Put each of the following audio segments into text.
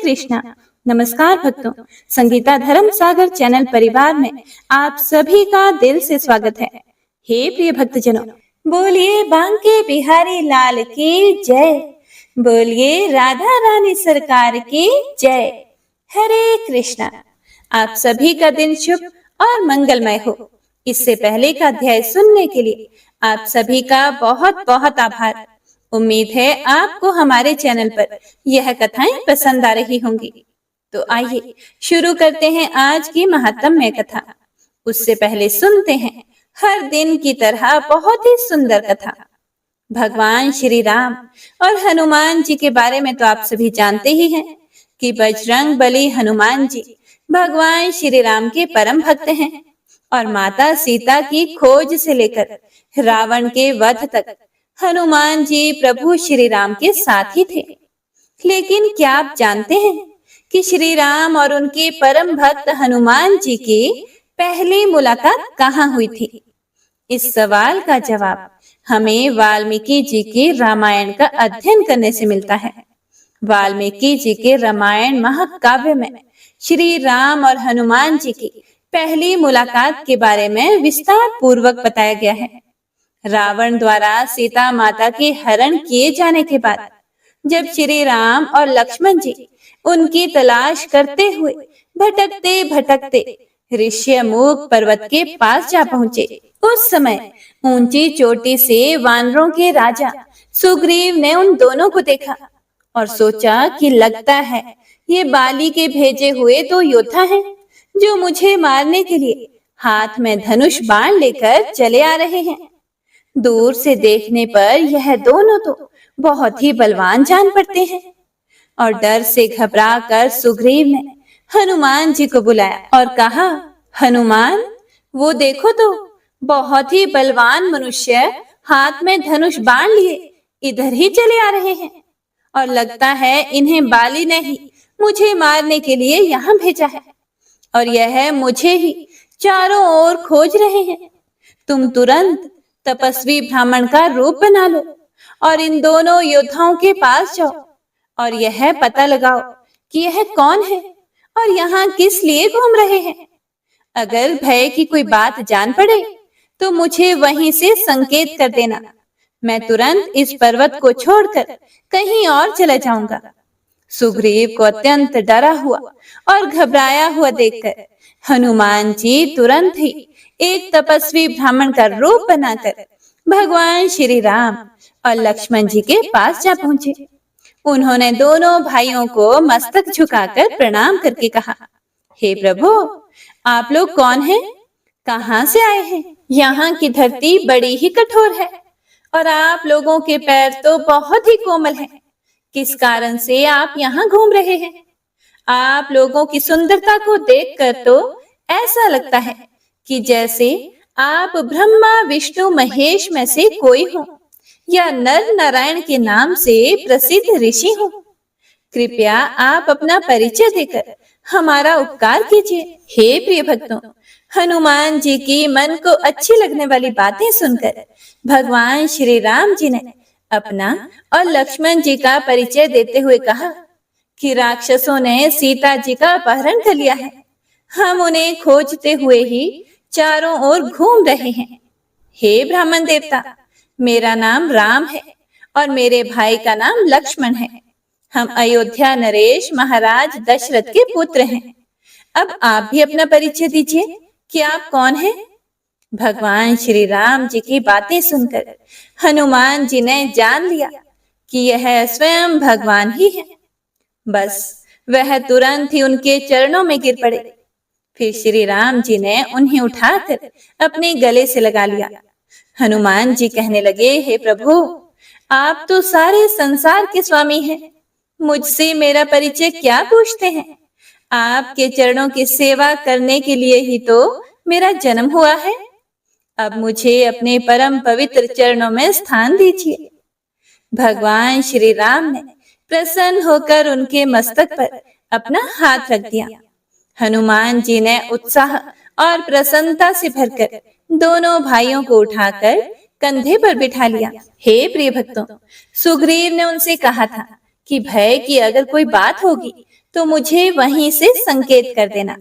कृष्णा। नमस्कार भक्तों, संगीता धर्म सागर चैनल परिवार में आप सभी का दिल से स्वागत है। हे प्रिय भक्तजनों, बोलिए बांके बिहारी लाल की जय, बोलिए राधा रानी सरकार की जय। हरे कृष्णा। आप सभी का दिन शुभ और मंगलमय हो। इससे पहले का अध्याय सुनने के लिए आप सभी का बहुत बहुत आभार। उम्मीद है आपको हमारे चैनल पर यह कथाएं पसंद आ रही होंगी। तो आइए शुरू करते हैं आज की महात्म्य कथा। उससे पहले सुनते हैं हर दिन की तरह बहुत ही सुंदर कथा। भगवान श्री राम और हनुमान जी के बारे में तो आप सभी जानते ही हैं कि बजरंग बली हनुमान जी भगवान श्री राम के परम भक्त हैं और माता सीता की खोज से लेकर रावण के वध तक हनुमान जी प्रभु श्री राम के साथ ही थे। लेकिन क्या आप जानते हैं कि श्री राम और उनके परम भक्त हनुमान जी की पहली मुलाकात कहाँ हुई थी? इस सवाल का जवाब हमें वाल्मीकि जी के रामायण का अध्ययन करने से मिलता है। वाल्मीकि जी के रामायण महाकाव्य में श्री राम और हनुमान जी की पहली मुलाकात के बारे में विस्तार पूर्वक बताया गया है। रावण द्वारा सीता माता के हरण किए जाने के बाद जब श्री राम और लक्ष्मण जी उनकी तलाश करते हुए भटकते भटकते ऋष्यमुख पर्वत के पास जा पहुंचे, उस समय ऊंची चोटी से वानरों के राजा सुग्रीव ने उन दोनों को देखा और सोचा कि लगता है ये बाली के भेजे हुए दो योद्धा हैं जो मुझे मारने के लिए हाथ में धनुष बाण लेकर चले आ रहे हैं। दूर से देखने पर यह दोनों तो बहुत ही बलवान जान पड़ते हैं और डर से घबरा कर सुग्रीव ने हनुमान जी को बुलाया और कहा, हनुमान, वो देखो तो बहुत ही बलवान मनुष्य हाथ में धनुष बाण लिए इधर ही चले आ रहे हैं और लगता है इन्हें बाली ने ही मुझे मारने के लिए यहाँ भेजा है और यह मुझे ही चारों ओर खोज रहे हैं। तुम तुरंत तपस्वी ब्राह्मण का रूप बना लो और इन दोनों योद्धाओं के पास जाओ और यह पता लगाओ कि यह कौन है और यहाँ किस लिए घूम रहे हैं। अगर भय की कोई बात जान पड़े तो मुझे वहीं से संकेत कर देना। मैं तुरंत इस पर्वत को छोड़कर कहीं और चला जाऊंगा। सुग्रीव को अत्यंत डरा हुआ और घबराया हुआ देखकर हनुमान जी तुरंत ही एक तपस्वी ब्राह्मण का रूप बनाकर भगवान श्री राम और लक्ष्मण जी के पास जा पहुंचे। उन्होंने दोनों भाइयों को मस्तक झुकाकर प्रणाम करके कहा, हे प्रभु, आप लोग कौन हैं? कहाँ से आए हैं? यहाँ की धरती बड़ी ही कठोर है और आप लोगों के पैर तो बहुत ही कोमल हैं। किस कारण से आप यहाँ घूम रहे हैं? आप लोगों की सुंदरता को देखकर तो ऐसा लगता है कि जैसे आप ब्रह्मा विष्णु महेश में से कोई हो या नर नारायण के नाम से प्रसिद्ध ऋषि हो। कृपया आप अपना परिचय देकर हमारा उपकार कीजिए। हे प्रिय भक्तों, हनुमान जी की मन को अच्छी लगने वाली बातें सुनकर भगवान श्री राम जी ने अपना और लक्ष्मण जी का परिचय देते हुए कहा कि राक्षसों ने सीता जी का अपहरण कर लिया है। हम उन्हें खोजते हुए ही चारों ओर घूम रहे हैं। हे ब्राह्मण देवता, मेरा नाम राम है और मेरे भाई का नाम लक्ष्मण है। हम अयोध्या नरेश महाराज दशरथ के पुत्र हैं। अब आप भी अपना परिचय दीजिए कि आप कौन हैं? भगवान श्री राम जी की बातें सुनकर हनुमान जी ने जान लिया कि यह स्वयं भगवान ही है। बस वह तुरंत ही उनके चरणों में गिर पड़े। फिर श्री राम जी ने उन्हें उठाकर अपने गले से लगा लिया। हनुमान जी कहने लगे, हे प्रभु, आप तो सारे संसार के स्वामी हैं। मुझसे मेरा परिचय क्या पूछते हैं? आपके चरणों की सेवा करने के लिए ही तो मेरा जन्म हुआ है। अब मुझे अपने परम पवित्र चरणों में स्थान दीजिए। भगवान श्री राम ने प्रसन्न होकर उनके मस्तक पर अपना हाथ रख दिया। हनुमान जी ने उत्साह और प्रसन्नता से भरकर दोनों भाइयों को उठाकर कंधे पर बिठा लिया। हे प्रिय भक्तों, सुग्रीव ने उनसे कहा था कि भय की अगर कोई बात होगी तो मुझे वहीं से संकेत कर देना।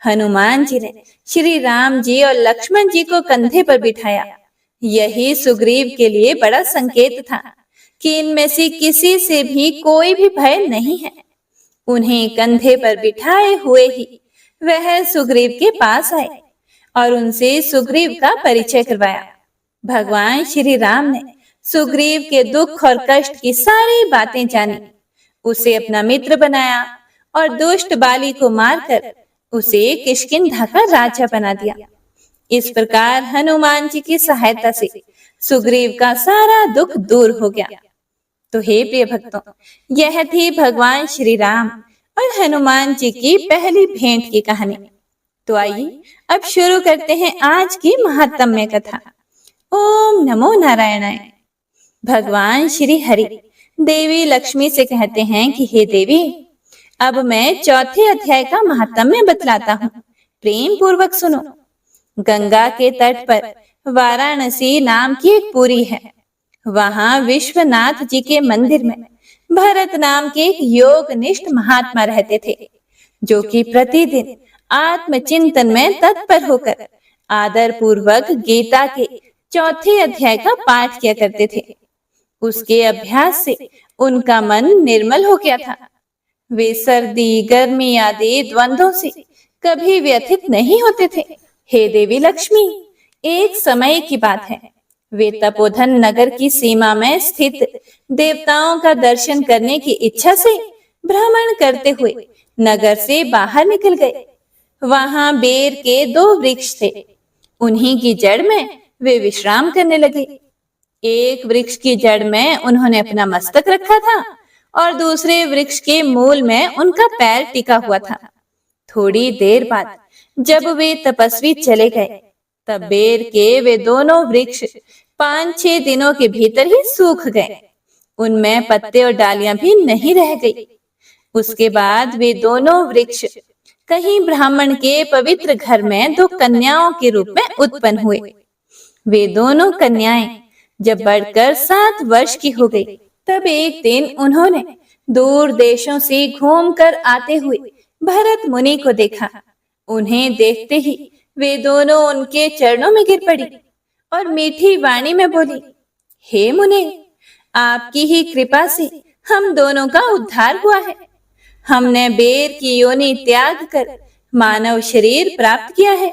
हनुमान जी ने श्री राम जी और लक्ष्मण जी को कंधे पर बिठाया। यही सुग्रीव के लिए बड़ा संकेत था कि इनमें से किसी से भी कोई भी भय नहीं है। उन्हें कंधे पर बिठाए हुए ही वह सुग्रीव के पास आए और उनसे सुग्रीव का परिचय करवाया। भगवान श्री राम ने सुग्रीव के दुख और कष्ट की सारी बातें जानी, उसे अपना मित्र बनाया और दुष्ट बाली को मारकर उसे किष्किंधा का राजा बना दिया। इस प्रकार हनुमान जी की सहायता से सुग्रीव का सारा दुख दूर हो गया। तो हे प्रिय भक्तों, यह थी भगवान श्री राम और हनुमान जी की पहली भेंट की कहानी। तो आइए अब शुरू करते हैं आज की महात्म्य कथा। ओम नमो नारायणाय। भगवान श्री हरि देवी लक्ष्मी से कहते हैं कि हे देवी, अब मैं चौथे अध्याय का महात्म्य बतलाता हूँ, प्रेम पूर्वक सुनो। गंगा के तट पर वाराणसी नाम की एक पुरी है। वहां विश्वनाथ जी के मंदिर में भरत नाम के एक योगनिष्ठ महात्मा रहते थे, जो कि प्रतिदिन आत्मचिंतन में तत्पर होकर आदर पूर्वक गीता के चौथे अध्याय का पाठ किया करते थे। उसके अभ्यास से उनका मन निर्मल हो गया था। वे सर्दी, गर्मी आदि द्वंद्वों से कभी व्यथित नहीं होते थे। हे देवी लक्ष्मी, एक समय की बात है, वे तपोधन नगर की सीमा में स्थित देवताओं का दर्शन करने की इच्छा से भ्रमण करते हुए नगर से बाहर निकल गए। वहां बेर के 2 वृक्ष थे। उन्हीं की जड़ में वे विश्राम करने लगे। एक वृक्ष की जड़ में उन्होंने अपना मस्तक रखा था और दूसरे वृक्ष के मूल में उनका पैर टिका हुआ था। थोड़ी देर बाद जब वे तपस्वी चले गए, तब बेर के वे दोनों वृक्ष 5-6 दिनों के भीतर ही सूख गए। उनमें पत्ते और डालियां भी नहीं रह गई। उसके बाद वे दोनों वृक्ष कहीं ब्राह्मण के पवित्र घर में 2 कन्याओं के रूप में उत्पन्न हुए। वे दोनों कन्याएं जब बढ़कर 7 वर्ष की हो गई, तब एक दिन उन्होंने दूर देशों से घूमकर आते हुए भरत मुनि को देखा। उन्हें देखते ही वे दोनों उनके चरणों में गिर पड़ी और मीठी वाणी में बोली, हे मुने, आपकी ही कृपा से हम दोनों का उद्धार हुआ है। हमने बेर की योनि त्याग कर मानव शरीर प्राप्त किया है।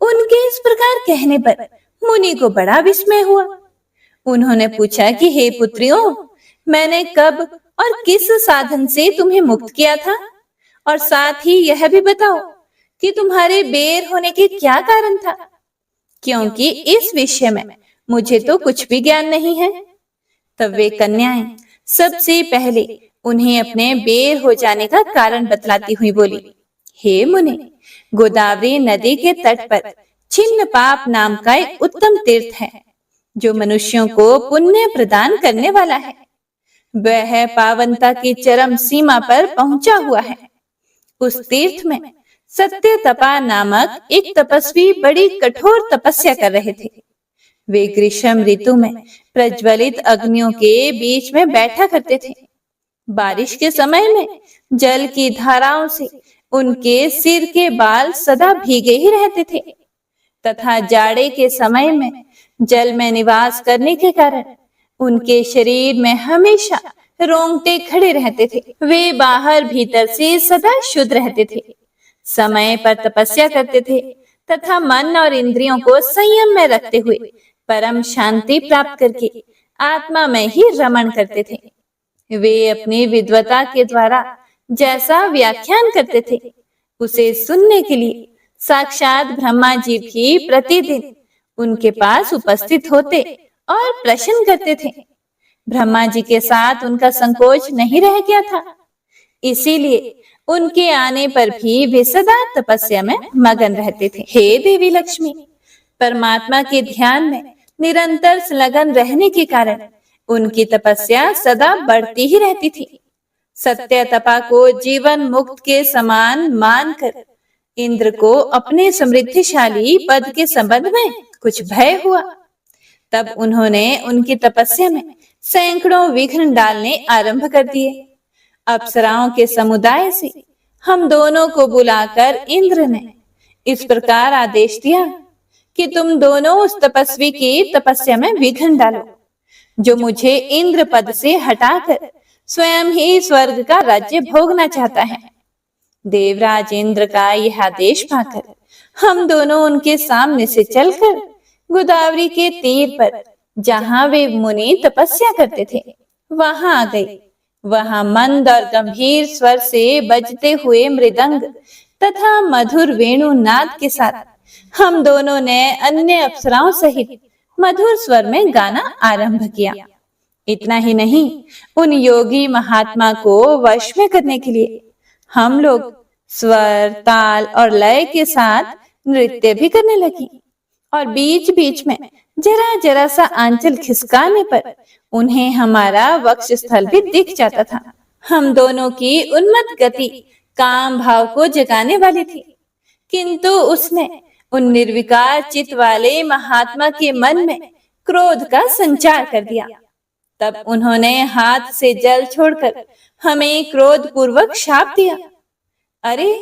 उनके इस प्रकार कहने पर मुनि को बड़ा विस्मय हुआ। उन्होंने पूछा कि हे पुत्रियों, मैंने कब और किस साधन से तुम्हें मुक्त किया था, और साथ ही यह भी बताओ कि तुम्हारे बेर होने के क्या कारण था, क्योंकि इस विषय में मुझे तो कुछ भी ज्ञान नहीं है। तब वे कन्याएं सबसे पहले उन्हें अपने बेर हो जाने का कारण बतलाती हुई बोली, हे मुने, गोदावरी नदी के तट पर छिन्न पाप नाम का एक उत्तम तीर्थ है, जो मनुष्यों को पुण्य प्रदान करने वाला है। वह पावनता की चरम सीमा पर पहुंचा हुआ है। उस तीर्थ में सत्य तपा नामक एक तपस्वी बड़ी कठोर तपस्या कर रहे थे। वे ग्रीष्म ऋतु में प्रज्वलित अग्नियों के बीच में बैठा करते थे। बारिश के समय में जल की धाराओं से उनके सिर के बाल सदा भीगे ही रहते थे, तथा जाड़े के समय में जल में निवास करने के कारण उनके शरीर में हमेशा रोंगटे खड़े रहते थे। वे बाहर भीतर से सदा शुद्ध रहते थे, समय पर तपस्या करते थे तथा मन और इंद्रियों को संयम में रखते हुए परम शांति प्राप्त करके आत्मा में ही रमण करते थे। वे अपनी विद्वता के द्वारा जैसा व्याख्यान करते थे, उसे सुनने के लिए साक्षात ब्रह्मा जी भी प्रतिदिन उनके पास उपस्थित होते और प्रश्न करते थे। ब्रह्मा जी के साथ उनका संकोच नहीं रह गया था, इसीलिए उनके आने पर भी वे सदा तपस्या में मगन रहते थे। हे देवी लक्ष्मी, परमात्मा के ध्यान में निरंतर संलग्न रहने के कारण उनकी तपस्या सदा बढ़ती ही रहती थी। सत्य तपा को जीवन मुक्त के समान मानकर इंद्र को अपने समृद्धिशाली पद के संबंध में कुछ भय हुआ। तब उन्होंने उनकी तपस्या में सैकड़ों विघ्न डालने आरंभ कर दिए अप्सराओं के समुदाय से हम दोनों को बुलाकर इंद्र ने इस प्रकार आदेश दिया कि तुम दोनों उस तपस्वी की तपस्या में विघ्न डालो, जो मुझे इंद्र पद से हटाकर स्वयं ही स्वर्ग का राज्य भोगना चाहता है। देवराज इंद्र का यह आदेश पाकर हम दोनों उनके सामने से चलकर गोदावरी के तीर पर, जहां वे मुनि तपस्या करते थे, वहां आ गए। वहां मंद और गंभीर स्वर से बजते हुए मृदंग तथा मधुर वेणु नाद के साथ हम दोनों ने अन्य अप्सराओं सहित मधुर स्वर में गाना आरंभ किया। इतना ही नहीं, उन योगी महात्मा को वश में करने के लिए हम लोग स्वर, ताल और लय के साथ नृत्य भी करने लगी, और बीच बीच में जरा जरा सा आंचल खिसकाने पर उन्हें हमारा वक्षस्थल भी दिख जाता था। हम दोनों की उन्मत्त गति काम भाव को जगाने वाली थी, किंतु उसने उन निर्विकार चित्त वाले महात्मा के मन में क्रोध का संचार कर दिया। तब उन्होंने हाथ से जल छोड़कर हमें क्रोध पूर्वक शाप दिया। अरे,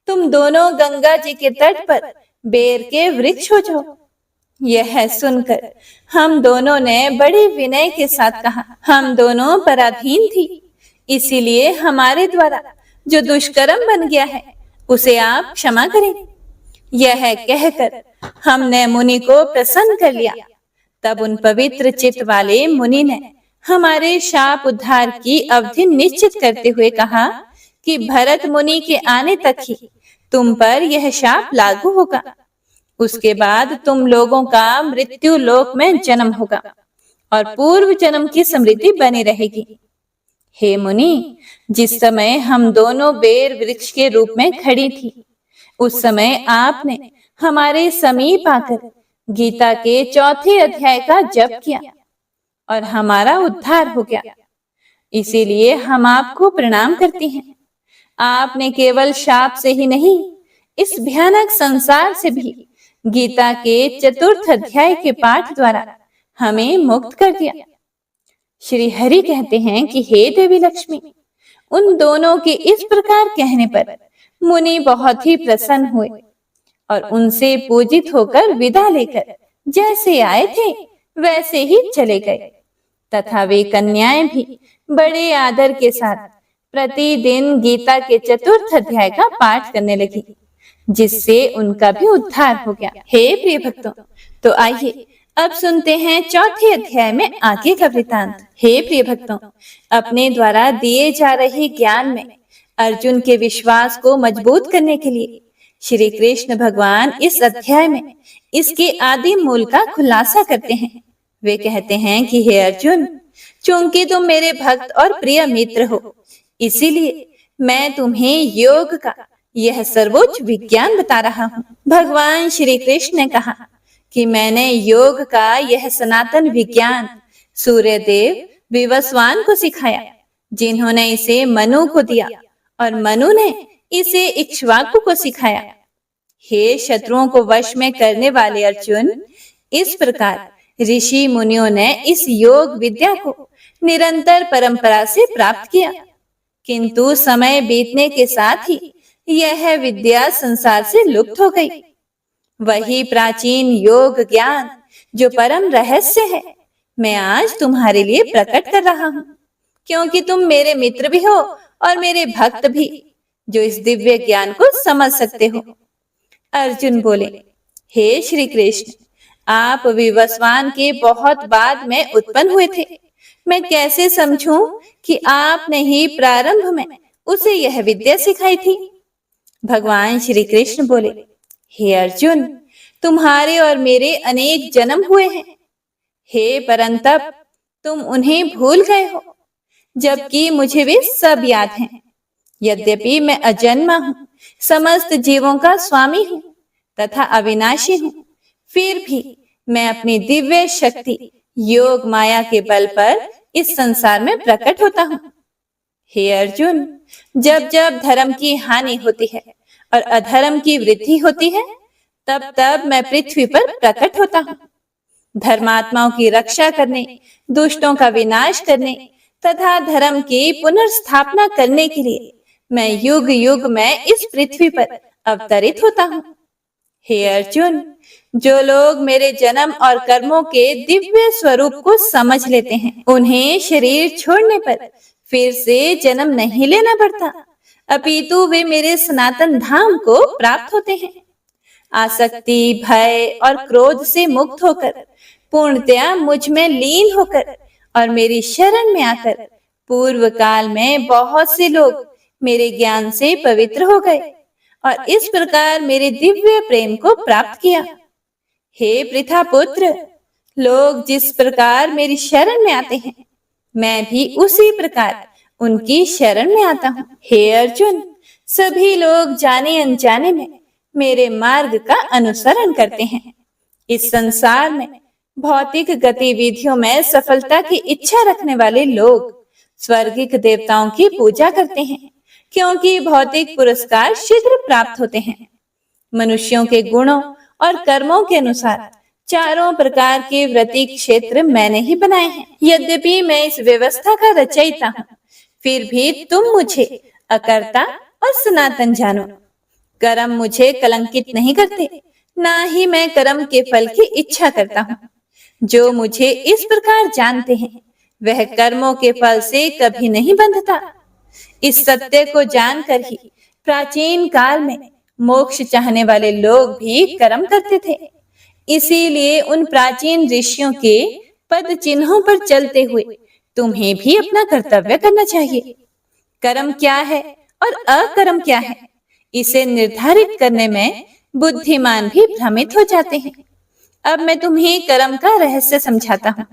तुम दोनों गंगा जी के तट पर बेर के वृक्ष हो जाओ। यह सुनकर हम दोनों ने बड़े विनय के साथ कहा, हम दोनों पराधीन थी, इसीलिए हमारे द्वारा जो दुष्कर्म बन गया है उसे आप क्षमा करें। यह कहकर हमने मुनि को प्रसन्न कर लिया। तब उन पवित्र चित्त वाले मुनि ने हमारे शाप उद्धार की अवधि निश्चित करते हुए कहा कि भरत मुनि के आने तक ही तुम पर यह शाप लागू होगा। उसके बाद तुम लोगों का मृत्यु लोक में जन्म होगा और पूर्व जन्म की स्मृति बनी रहेगी। हे मुनि, जिस समय हम दोनों बेर वृक्ष के रूप में खड़ी थी, उस समय आपने हमारे समीप आकर गीता के चौथे अध्याय का जप किया और हमारा उद्धार हो गया। इसीलिए हम आपको प्रणाम करते हैं। आपने केवल शाप से ही नहीं, इस भयानक संसार से भी गीता के चतुर्थ अध्याय के पाठ द्वारा हमें मुक्त कर दिया। श्री हरि कहते हैं कि हे देवी लक्ष्मी, उन दोनों के इस प्रकार कहने पर मुनि बहुत ही प्रसन्न हुए और उनसे पूजित होकर विदा लेकर जैसे आए थे वैसे ही चले गए, तथा वे कन्याएं भी बड़े आदर के साथ प्रतिदिन गीता के चतुर्थ अध्याय का पाठ करने लगी, जिससे उनका भी उद्धार हो गया। हे प्रिय भक्तों, तो आइए अब सुनते हैं चौथे अध्याय में आगे का वृतांत। हे प्रिय भक्तों, अपने द्वारा दिए जा रहे ज्ञान में अर्जुन के विश्वास को मजबूत करने के लिए श्री कृष्ण भगवान इस अध्याय में इसके आदि मूल का खुलासा करते हैं। वे कहते हैं कि हे अर्जुन, चूंकि तुम मेरे भक्त और प्रिय मित्र हो, इसीलिए मैं तुम्हें योग का यह सर्वोच्च विज्ञान बता रहा हूँ। भगवान श्री कृष्ण ने कहा कि मैंने योग का यह सनातन विज्ञान सूर्यदेव विवस्वान को सिखाया, जिन्होंने इसे मनु को दिया और मनु ने इसे इक्ष्वाकु को सिखाया। हे शत्रुओं को वश में करने वाले अर्जुन, इस प्रकार ऋषि मुनियों ने इस योग विद्या को निरंतर परंपरा से प्राप्त किया, किंतु समय बीतने के साथ ही यह विद्या संसार से लुप्त हो गई। वही प्राचीन योग ज्ञान जो परम रहस्य है, मैं आज तुम्हारे लिए प्रकट कर रहा हूँ, क्योंकि तुम मेरे मित्र भी हो और मेरे भक्त भी, जो इस दिव्य ज्ञान को समझ सकते हो। अर्जुन बोले, हे श्री कृष्ण, आप विवस्वान के बहुत बाद में उत्पन्न हुए थे। मैं कैसे समझूं कि आपने ही प्रारंभ में उसे यह विद्या सिखाई थी। भगवान श्री कृष्ण बोले, हे अर्जुन, तुम्हारे और मेरे अनेक जन्म हुए हैं। हे परंतप, तुम उन्हें भूल गए हो, जबकि मुझे वे सब याद हैं। यद्यपि मैं अजन्मा हूँ, समस्त जीवों का स्वामी हूँ तथा अविनाशी हूँ, फिर भी मैं अपनी दिव्य शक्ति योग माया के बल पर इस संसार में प्रकट होता हूँ। हे अर्जुन, जब जब धर्म की हानि होती है और अधर्म की वृद्धि होती है, तब तब मैं पृथ्वी पर प्रकट होता हूँ। धर्मात्माओं की रक्षा करने, दुष्टों का विनाश करने तथा धर्म की पुनर्स्थापना करने के लिए मैं युग युग में इस पृथ्वी पर अवतरित होता हूँ। हे अर्जुन, जो लोग मेरे जन्म और कर्मों के दिव्य स्वरूप को समझ लेते हैं, उन्हें शरीर छोड़ने पर फिर से जन्म नहीं लेना पड़ता, अपितु वे मेरे सनातन धाम को प्राप्त होते हैं। आसक्ति, भय और क्रोध से मुक्त होकर पूर्णतया मुझ में लीन होकर और मेरी शरण में आकर पूर्व काल में बहुत से लोग मेरे ज्ञान से पवित्र हो गए और इस प्रकार मेरे दिव्य प्रेम को प्राप्त किया। हे पृथा पुत्र, लोग जिस प्रकार मेरी शरण में आते हैं, मैं भी उसी प्रकार उनकी शरण में आता हूँ। हे अर्जुन, सभी लोग जाने अनजाने में मेरे मार्ग का अनुसरण करते हैं। इस संसार में भौतिक गतिविधियों में सफलता की इच्छा रखने वाले लोग स्वर्गिक देवताओं की पूजा करते हैं, क्योंकि भौतिक पुरस्कार शीघ्र प्राप्त होते हैं। मनुष्यों के गुणों और कर्मों के अनुसार चारों प्रकार के व्रती क्षेत्र मैंने ही बनाए हैं। यद्यपि मैं इस व्यवस्था का रचयिता हूँ, फिर भी तुम मुझे अकर्ता और सनातन जानो। कर्म मुझे कलंकित नहीं करते, ना ही मैं कर्म के फल की इच्छा करता हूँ। जो मुझे इस प्रकार जानते हैं, वह कर्मों के फल से कभी नहीं बंधता। इस सत्य को जानकर ही प्राचीन काल में मोक्ष चाहने वाले लोग भी कर्म करते थे। इसीलिए उन प्राचीन ऋषियों के पद चिन्हों पर चलते हुए तुम्हें भी अपना कर्तव्य करना चाहिए। कर्म क्या है और अकर्म क्या है, इसे निर्धारित करने में बुद्धिमान भी भ्रमित हो जाते हैं। अब मैं तुम्हें कर्म का रहस्य समझाता हूँ,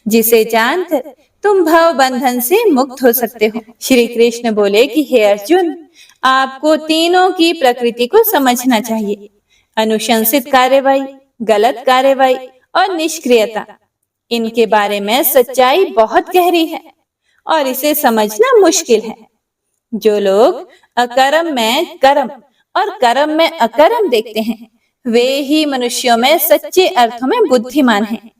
जिसे जानकर तुम भव बंधन से मुक्त हो सकते हो। श्री कृष्ण बोले कि हे अर्जुन, आपको तीनों की प्रकृति को समझना चाहिए। अनुशंसित कार्यवाही, गलत कार्यवाही और निष्क्रियता, इनके बारे में सच्चाई बहुत गहरी है और इसे समझना मुश्किल है। जो लोग अकर्म में कर्म और कर्म में अकर्म देखते हैं, वे ही मनुष्यों में सच्चे अर्थों में बुद्धिमान हैं।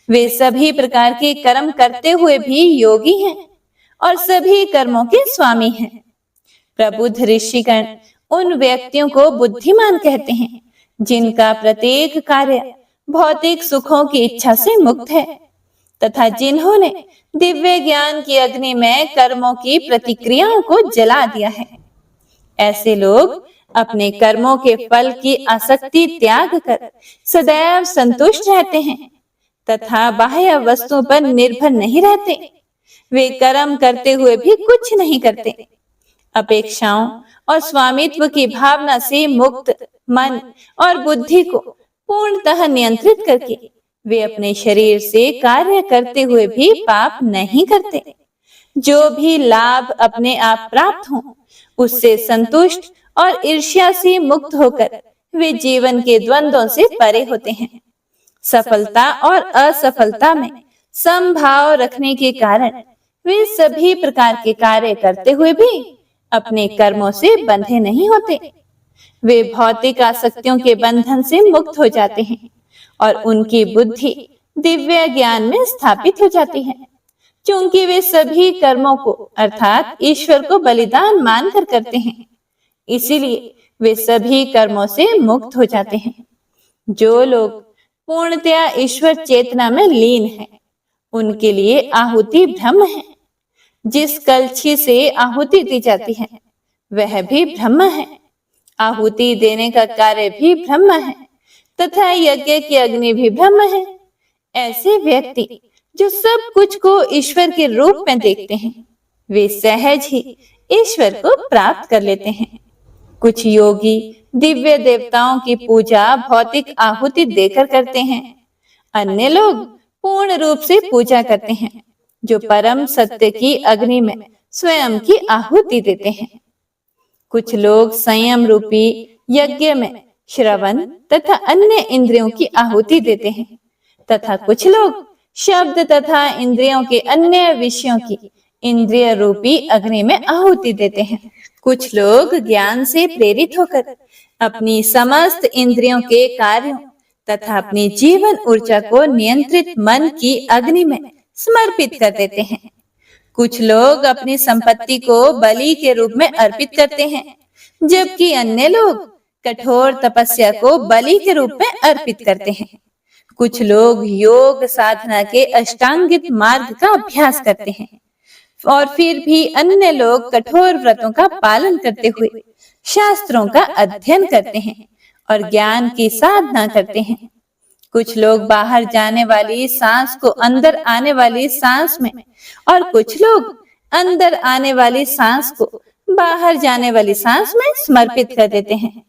वे सभी प्रकार के कर्म करते हुए भी योगी हैं और सभी कर्मों के स्वामी हैं। प्रबुद्ध ऋषिगण उन व्यक्तियों को बुद्धिमान कहते हैं, जिनका प्रत्येक कार्य भौतिक सुखों की इच्छा से मुक्त है तथा जिन्होंने दिव्य ज्ञान की अग्नि में कर्मों की प्रतिक्रियाओं को जला दिया है। ऐसे लोग अपने कर्मों के फल की आसक्ति त्याग कर सदैव संतुष्ट रहते हैं तथा बाह्य वस्तुओं पर निर्भर नहीं रहते। वे कर्म करते हुए भी कुछ नहीं करते। अपेक्षाओं और स्वामित्व की भावना से मुक्त मन और बुद्धि को पूर्णतः नियंत्रित करके वे अपने शरीर से कार्य करते हुए भी पाप नहीं करते। जो भी लाभ अपने आप प्राप्त हो, उससे संतुष्ट और ईर्ष्या से मुक्त होकर वे जीवन के द्वंद्वों से परे होते हैं। सफलता और असफलता में समभाव रखने के कारण वे सभी प्रकार के कार्य करते हुए भी अपने कर्मों से बंधे नहीं होते। वे भौतिक आसक्तियों के बंधन से मुक्त हो जाते हैं और उनकी बुद्धि दिव्य ज्ञान में स्थापित हो जाती है। क्योंकि वे सभी कर्मों को अर्थात ईश्वर को बलिदान मानकर करते हैं, इसीलिए वे सभी कर्मों से मुक्त हो जाते हैं। जो लोग पूर्णतया ईश्वर चेतना में लीन हैं, उनके लिए आहुति ब्रह्म है। जिस कलछी से आहुति दी जाती है, वह भी ब्रह्म है। आहुति देने का कार्य भी ब्रह्म है तथा यज्ञ की अग्नि भी ब्रह्म है। ऐसे व्यक्ति जो सब कुछ को ईश्वर के रूप में देखते हैं, वे सहज ही ईश्वर को प्राप्त कर लेते हैं। कुछ योगी दिव्य देवताओं की पूजा भौतिक आहुति देकर करते हैं। अन्य लोग पूर्ण रूप से पूजा करते हैं, जो परम सत्य की अग्नि में स्वयं की आहुति देते हैं। कुछ लोग संयम रूपी यज्ञ में श्रवण तथा अन्य इंद्रियों की आहुति देते हैं तथा कुछ लोग शब्द तथा इंद्रियों के अन्य विषयों की इंद्रिय रूपी अग्नि में आहुति देते हैं। कुछ लोग ज्ञान से प्रेरित होकर अपनी समस्त इंद्रियों के कार्यों तथा अपनी जीवन ऊर्जा को नियंत्रित मन की अग्नि में समर्पित कर देते हैं। कुछ लोग अपनी संपत्ति को बलि के रूप में अर्पित करते हैं, जबकि अन्य लोग कठोर तपस्या को बलि के रूप में अर्पित करते हैं। कुछ लोग योग साधना के अष्टांगिक मार्ग का अभ्यास करते हैं और फिर भी अन्य लोग कठोर व्रतों का पालन करते हुए शास्त्रों का अध्ययन करते हैं और ज्ञान की साधना करते हैं। कुछ लोग बाहर जाने वाली सांस को अंदर आने वाली सांस में और कुछ लोग अंदर आने वाली सांस को बाहर जाने वाली सांस में समर्पित कर देते हैं।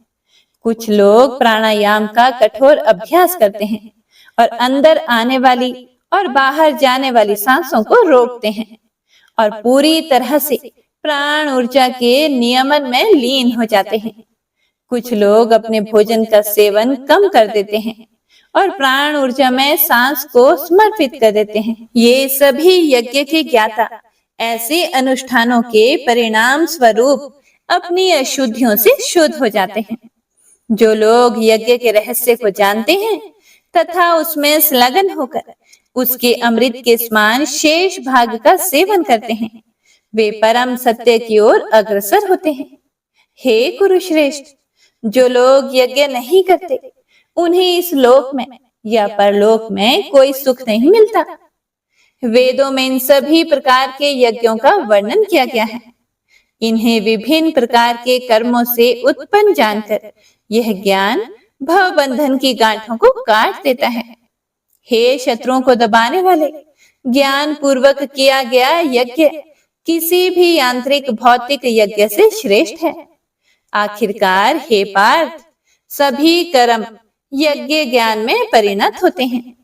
कुछ लोग प्राणायाम का कठोर अभ्यास करते हैं और अंदर आने वाली और बाहर जाने वाली सांसों को रोकते हैं और पूरी तरह से प्राण ऊर्जा के नियमन में लीन हो जाते हैं। कुछ लोग अपने भोजन का सेवन कम कर देते हैं और प्राण ऊर्जा में सांस को समर्पित कर देते हैं। ये सभी यज्ञ के ज्ञाता ऐसे अनुष्ठानों के परिणाम स्वरूप अपनी अशुद्धियों से शुद्ध हो जाते हैं। जो लोग यज्ञ के रहस्य को जानते हैं तथा उसमें संलग्न होकर उसके अमृत के समान शेष भाग का सेवन करते हैं, वे परम सत्य की ओर अग्रसर होते हैं। हे कुरुश्रेष्ठ, जो लोग यज्ञ नहीं करते उन्हें इस लोक में या परलोक में कोई सुख नहीं मिलता। वेदों में इन सभी प्रकार के यज्ञों का वर्णन किया गया है। इन्हें विभिन्न प्रकार के कर्मों से उत्पन्न जानकर यह ज्ञान भव बंधन की गांठों को काट देता है। हे शत्रुओं को दबाने वाले, ज्ञान पूर्वक किया गया यज्ञ किसी भी यांत्रिक भौतिक यज्ञ से श्रेष्ठ है। आखिरकार हे पार्थ, सभी कर्म यज्ञ ज्ञान में परिणत होते हैं।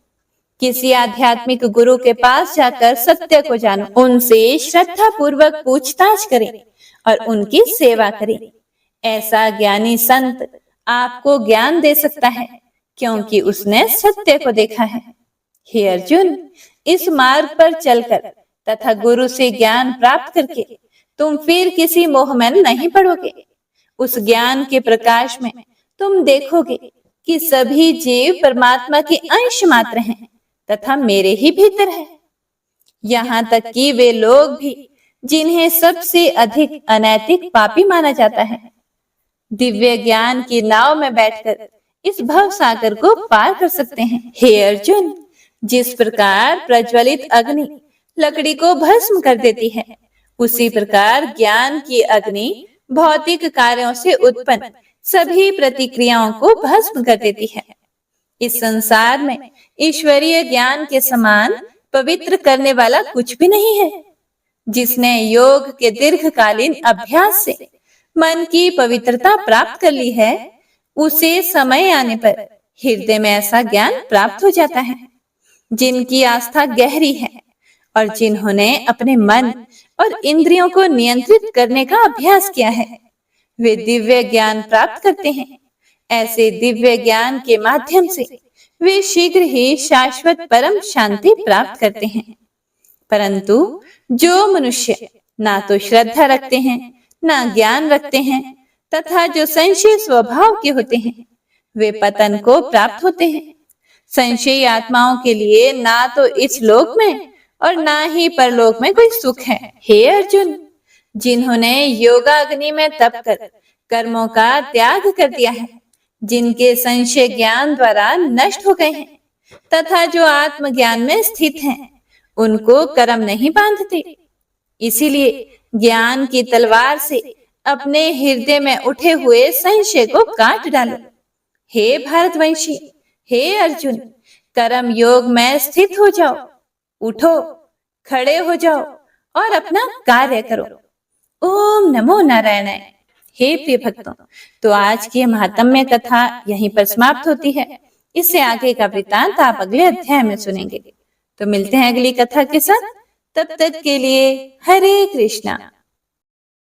किसी आध्यात्मिक गुरु के पास जाकर सत्य को जानो, उनसे श्रद्धा पूर्वक पूछताछ करें और उनकी सेवा करें। ऐसा ज्ञानी संत आपको ज्ञान दे सकता है क्योंकि उसने सत्य को देखा है। हे अर्जुन, इस मार्ग पर चलकर तथा गुरु से ज्ञान प्राप्त करके तुम फिर किसी मोह में नहीं पड़ोगे। उस ज्ञान के प्रकाश में तुम देखोगे कि सभी जीव परमात्मा के अंश मात्र हैं तथा मेरे ही भीतर है। यहाँ तक कि वे लोग भी जिन्हें सबसे अधिक अनैतिक पापी माना जाता है, दिव्य ज्ञान की नाव में बैठकर इस भव सागर को पार कर सकते हैं। हे अर्जुन, जिस प्रकार प्रज्वलित अग्नि लकड़ी को भस्म कर देती है, उसी प्रकार ज्ञान की अग्नि भौतिक कार्यों से उत्पन्न सभी प्रतिक्रियाओं को भस्म कर देती है। इस संसार में ईश्वरीय ज्ञान के समान पवित्र करने वाला कुछ भी नहीं है। जिसने योग के दीर्घकालीन अभ्यास से मन की पवित्रता प्राप्त कर ली है, उसे समय आने पर हृदय में ऐसा ज्ञान प्राप्त हो जाता है। जिनकी आस्था गहरी है और जिन्होंने अपने मन और इंद्रियों को नियंत्रित करने का अभ्यास किया है, वे दिव्य ज्ञान प्राप्त करते हैं। ऐसे दिव्य ज्ञान के माध्यम से वे शीघ्र ही शाश्वत परम शांति प्राप्त करते हैं। परंतु जो मनुष्य ना तो श्रद्धा रखते हैं, ना ज्ञान रखते हैं तथा जो संशय स्वभाव के होते हैं, वे पतन को प्राप्त होते हैं। संशयी आत्माओं के लिए ना तो इस लोक में और ना ही परलोक में कोई सुख है। हे अर्जुन, जिन्होंने योगाग्नि में तप कर कर्मों का त्याग कर दिया है, जिनके संशय ज्ञान द्वारा नष्ट हो गए हैं तथा जो आत्मज्ञान में स्थित हैं, उनको कर्म नहीं बांधते। इसीलिए ज्ञान की तलवार से अपने हृदय में उठे हुए संशय को काट डालो। हे भारतवंशी, हे अर्जुन, कर्म योग में स्थित हो जाओ, उठो, खड़े हो जाओ और अपना कार्य करो। ओम नमो नारायणाय। हे प्रिय भक्तों, तो आज की महात्म्य कथा यहीं पर समाप्त होती है। इससे आगे का वृतांत आप अगले अध्याय में सुनेंगे। तो मिलते हैं अगली कथा के साथ। तब तक के लिए हरे कृष्णा।